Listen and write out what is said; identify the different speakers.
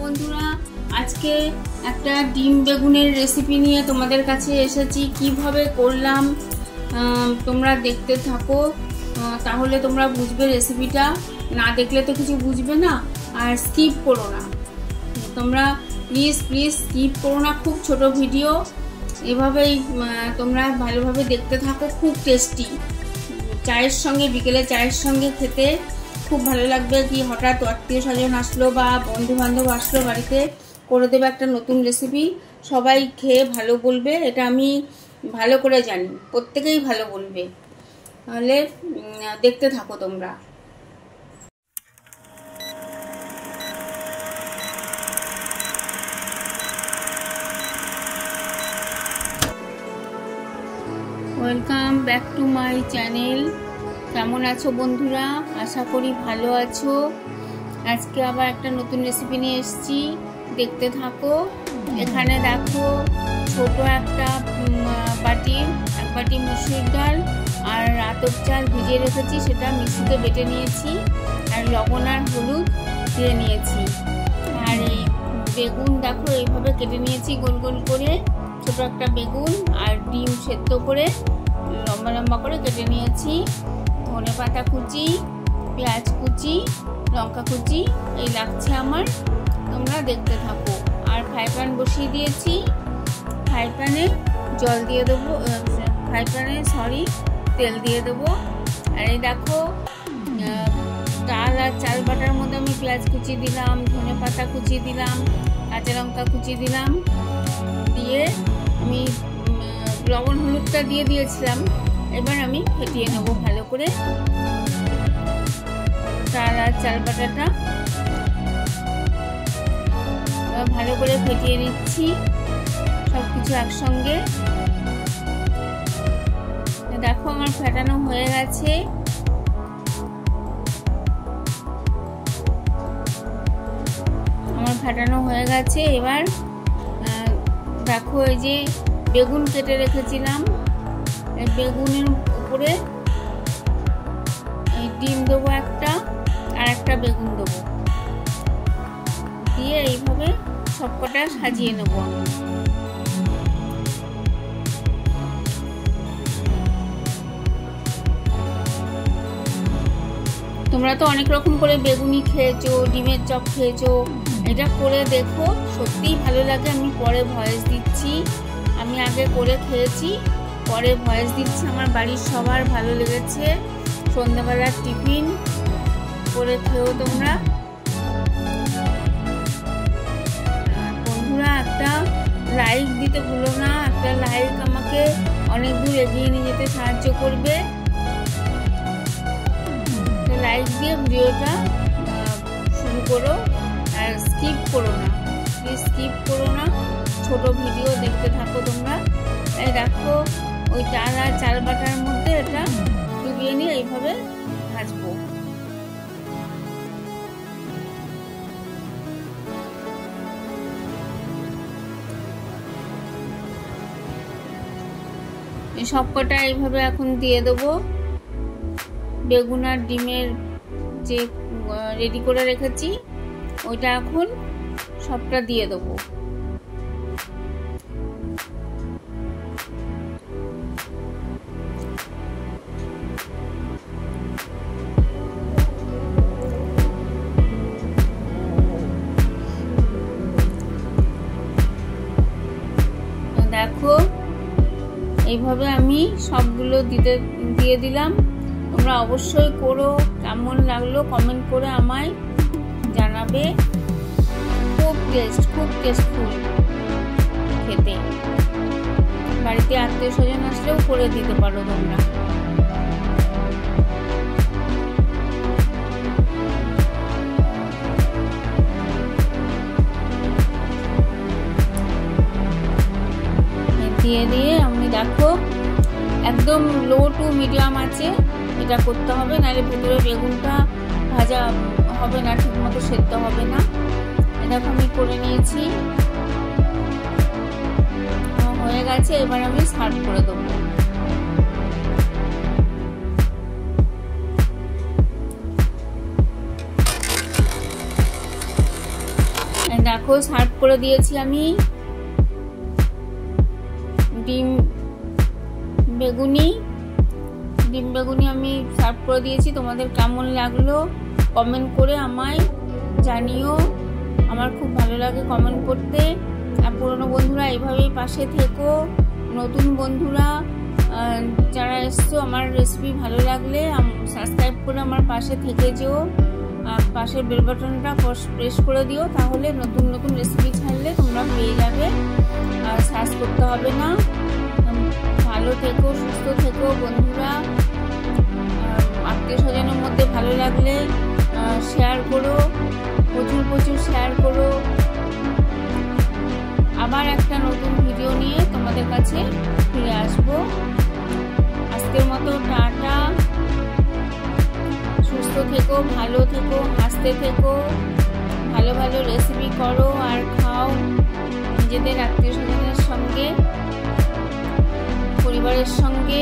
Speaker 1: বন্ধুরা, আজকে একটা ডিম বেগুনের রেসিপি নিয়ে তোমাদের কাছে এসেছি। কিভাবে করলাম তোমরা দেখতে থাকো, তাহলে তোমরা বুঝবে রেসিপিটা। না দেখলে তো কিছু বুঝবে না। আর স্কিপ করো না তোমরা, প্লিজ স্কিপ করো না। খুব ছোট ভিডিও, এভাবেই তোমরা ভালোভাবে দেখতে থাকো। খুব টেস্টি, চায়ের সঙ্গে, বিকেলে চায়ের সঙ্গে খেতে খুব ভালো লাগবে। কি হঠাৎ আত্মীয় স্বজন আসলো বা বন্ধু বান্ধব আসলো বাড়িতে, করে দেবে একটা নতুন রেসিপি, সবাই খেয়ে ভালো বলবে। এটা আমি ভালো করে জানি, প্রত্যেকেই ভালো বলবে। তাহলে দেখতে থাকো তোমরা। Welcome back to my channel. কেমন আছো বন্ধুরা? আশা করি ভালো আছো। আজকে আবার একটা নতুন রেসিপি নিয়ে এসেছি, দেখতে থাকো। এখানে দেখো, ছোট একটা এক বাটি মুসুর ডাল আর আতপ চাল ভিজিয়ে রেখেছি, সেটা মিক্সিতে বেটে নিয়েছি। আর লবণ আর হলুদ দিয়ে নিয়েছি। আর এই বেগুন দেখো, এইভাবে কেটে নিয়েছি গোল গোল করে, ছোট একটা বেগুন। আর ডিম সেদ্ধ করে লম্বা লম্বা করে কেটে নিয়েছি। ধনে পাতা কুচি, পেঁয়াজ কুচি, লঙ্কা কুচি এই লাগছে আমার, তোমরা দেখতে থাকো। আর ফ্রাই প্যান বসিয়ে দিয়েছি, ফ্রাই প্যানে জল দিয়ে দেবো, তেল দিয়ে দেবো। আর এই দেখো, ডাল আর চাল বাটার মধ্যে আমি পেঁয়াজ কুচি দিলাম, ধনে পাতা কুচি দিলাম, কাঁচা লঙ্কা কুচি দিলাম, দিয়ে আমি লবণ হলুদটা দিয়ে দিয়েছিলাম। এবার আমি ফেটিয়ে নেবো ভালো করে ডাল আর চাল বাটাটা, ভালো করে ফেটিয়ে নিচ্ছি সবকিছু একসঙ্গে। দেখো আমার ফেটানো হয়ে গেছে। এবার দেখো, এই যে বেগুন কেটে রেখেছিলাম, এই বেগুনের উপরে এই ডিম দেবো একটা, আর একটা বেগুন দেবো, দিয়ে এইভাবে সবকটা সাজিয়ে নেব। তোমরা তো অনেক রকম করে বেগুনি খেয়েছো, ডিমের চপ খেয়েছো, এটা করে দেখো, সত্যিই ভালো লাগে। আমি পরে ভয়েস দিচ্ছি, আমি আগে করে খেয়েছি, পরে ভয়েস দিচ্ছি। আমার বাড়ির সবার ভালো লেগেছে। সন্ধ্যাবেলার টিফিন করে খেও তোমরা। বন্ধুরা, একটা লাইক দিতে ভুলো না। একটা লাইক আমাকে অনেক দূর এগিয়ে নিয়ে যেতে সাহায্য করবে। লাইক দিয়ে ভিডিওটা শুরু করো, আর স্কিপ করো না, প্লিজ স্কিপ করো না। ছোট ভিডিও দেখতে থাকো তোমরা। এই দেখো, ওই ডাল আর চাল বাটার মধ্যে এটা ডুবিয়ে নিয়ে এইভাবে ভাজবো। এই সবকটা এইভাবে এখন দিয়ে দেবো। বেগুন আর ডিমের যে রেডি করে রেখেছি, ওইটা এখন সবটা দিয়ে দেবো। দেখো, এইভাবে আমি সবগুলো দিয়ে দিলাম। তোমরা অবশ্যই করো, কেমন লাগলো কমেন্ট করে আমায় জানাবে। খুব টেস্টফুল খেতে। বাড়িতে আত্মীয় স্বজন আসলেও করে দিতে পারো তোমরা। দিয়ে আমি দেখো, একদম লো টু মিডিয়াম আছে এটা করতে হবে, নাহলে ভেতরে বেগুনটা ভাজা হবে না, ঠিক মতো সেদ্ধ হবে না। দেখো আমি করে নিয়েছি, হয়ে গেছে। এবার আমি সার্ভ করে দেবো। দেখো সার্ভ করে দিয়েছি আমি ডিম বেগুনি আমি সার্ভ করে দিয়েছি। তোমাদের কেমন লাগলো কমেন্ট করে আমায় জানিও। আমার খুব ভালো লাগে কমেন্ট করতে। আর পুরনো বন্ধুরা এইভাবেই পাশে থেকো। নতুন বন্ধুরা যারা এসছো আমার রেসিপি ভালো লাগলে সাবস্ক্রাইব করে আমার পাশে থেকে যেও। পাশের বেল বাটনটা প্রেস করে দিও, তাহলে নতুন নতুন রেসিপি ছাড়লে তোমরা পেয়ে যাবে, আর সার্চ করতে হবে না। ভালো থেকো, সুস্থ থেকো বন্ধুরা। আত্মীয় স্বজনের মধ্যে ভালো লাগলে শেয়ার করো, প্রচুর শেয়ার করো। আবার একটা নতুন ভিডিও নিয়ে তোমাদের কাছে ফিরে আসবো। আজকের মতো টাটা। সুস্থ থেকো, ভালো থেকো, হাসতে থেকো, ভালো ভালো রেসিপি করো আর খাও নিজেদের আত্মীয় স্বজনের সঙ্গে, পরিবারের সঙ্গে।